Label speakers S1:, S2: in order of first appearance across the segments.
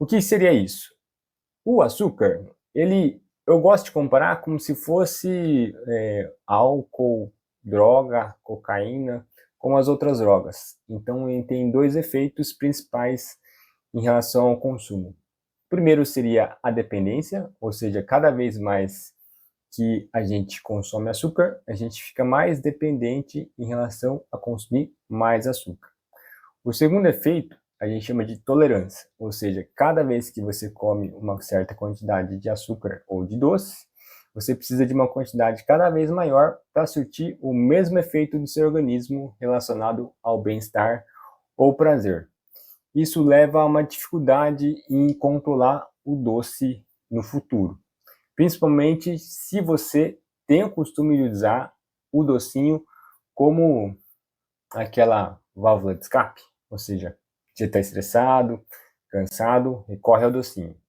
S1: O que seria isso? O açúcar, eu gosto de comparar como se fosse álcool, droga, cocaína, como as outras drogas. Então, ele tem dois efeitos principais em relação ao consumo. O primeiro seria a dependência, ou seja, cada vez mais que a gente consome açúcar, a gente fica mais dependente em relação a consumir mais açúcar. O segundo efeito a gente chama de tolerância, ou seja, cada vez que você come uma certa quantidade de açúcar ou de doce, você precisa de uma quantidade cada vez maior para surtir o mesmo efeito do seu organismo relacionado ao bem-estar ou prazer. Isso leva a uma dificuldade em controlar o doce no futuro, principalmente se você tem o costume de usar o docinho como aquela válvula de escape, ou seja, você está estressado, cansado, recorre ao docinho.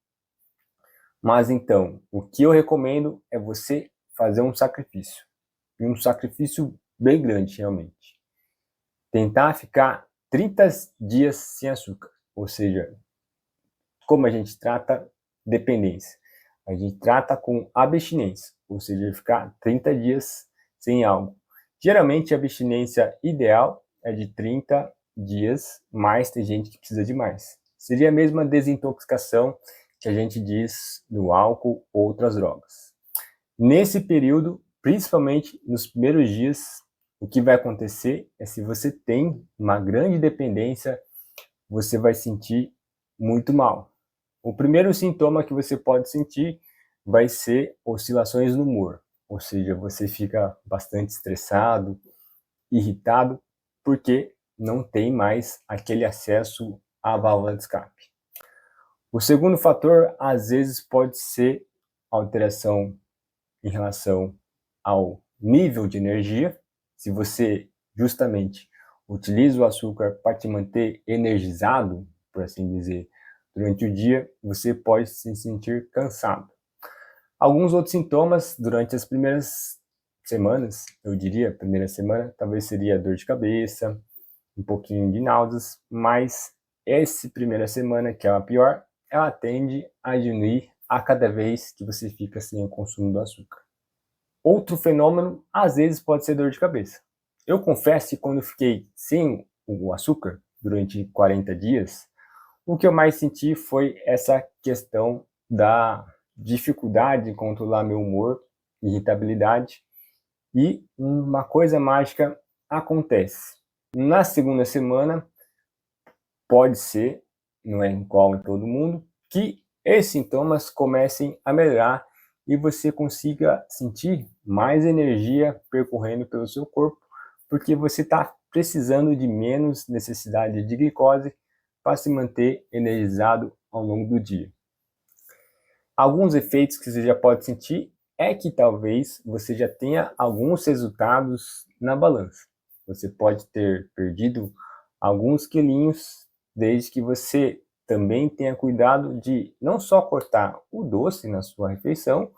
S1: Mas então, o que eu recomendo é você fazer um sacrifício, e um sacrifício bem grande realmente. Tentar ficar 30 dias sem açúcar, ou seja, como a gente trata dependência? A gente trata com abstinência, ou seja, ficar 30 dias sem algo. Geralmente a abstinência ideal é de 30 dias, mas tem gente que precisa de mais. Seria a mesma desintoxicação que a gente diz do álcool ou outras drogas. Nesse período, principalmente nos primeiros dias, o que vai acontecer é, se você tem uma grande dependência, você vai sentir muito mal. O primeiro sintoma que você pode sentir vai ser oscilações no humor, ou seja, você fica bastante estressado, irritado, porque não tem mais aquele acesso à válvula de escape. O segundo fator, às vezes, pode ser alteração em relação ao nível de energia. Se você justamente utiliza o açúcar para te manter energizado, por assim dizer, durante o dia, você pode se sentir cansado. Alguns outros sintomas durante as primeiras semanas, eu diria, primeira semana, talvez seria dor de cabeça, um pouquinho de náuseas, mas essa primeira semana, que é a pior, ela tende a diminuir a cada vez que você fica sem o consumo do açúcar. Outro fenômeno, às vezes, pode ser dor de cabeça. Eu confesso que quando eu fiquei sem o açúcar durante 40 dias, o que eu mais senti foi essa questão da dificuldade em controlar meu humor, irritabilidade, e uma coisa mágica acontece. Na segunda semana, pode ser, não é igual em todo mundo, que esses sintomas comecem a melhorar e você consiga sentir mais energia percorrendo pelo seu corpo, porque você está precisando de menos necessidade de glicose para se manter energizado ao longo do dia. Alguns efeitos que você já pode sentir é que talvez você já tenha alguns resultados na balança. Você pode ter perdido alguns quilinhos, desde que você também tenha cuidado de não só cortar o doce na sua refeição,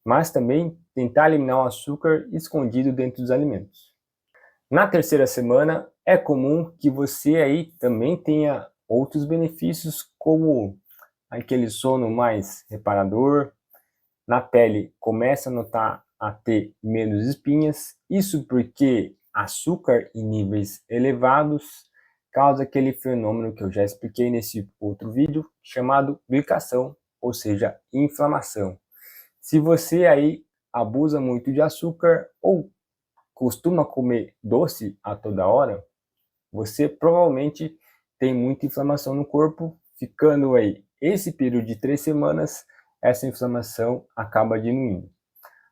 S1: mas também tentar eliminar o açúcar escondido dentro dos alimentos. Na terceira semana, é comum que você aí também tenha outros benefícios, como aquele sono mais reparador, na pele começa a notar a ter menos espinhas, isso porque açúcar em níveis elevados causa aquele fenômeno que eu já expliquei nesse outro vídeo, chamado glicação, ou seja, inflamação. Se você aí abusa muito de açúcar ou costuma comer doce a toda hora, você provavelmente tem muita inflamação no corpo, ficando aí esse período de 3 semanas, essa inflamação acaba diminuindo.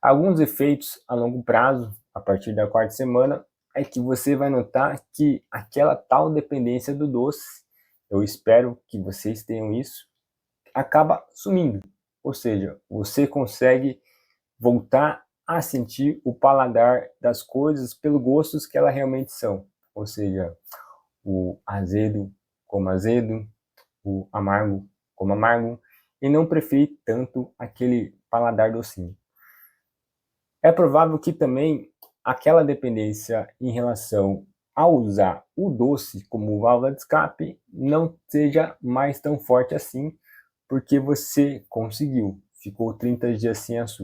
S1: Alguns efeitos a longo prazo, a partir da quarta semana, é que você vai notar que aquela tal dependência do doce, eu espero que vocês tenham isso, acaba sumindo. Ou seja, você consegue voltar a sentir o paladar das coisas pelos gostos que elas realmente são. Ou seja, o azedo como azedo, o amargo como amargo, e não preferir tanto aquele paladar docinho. É provável que também aquela dependência em relação ao usar o doce como válvula de escape, não seja mais tão forte assim, porque você conseguiu, ficou 30 dias sem açúcar.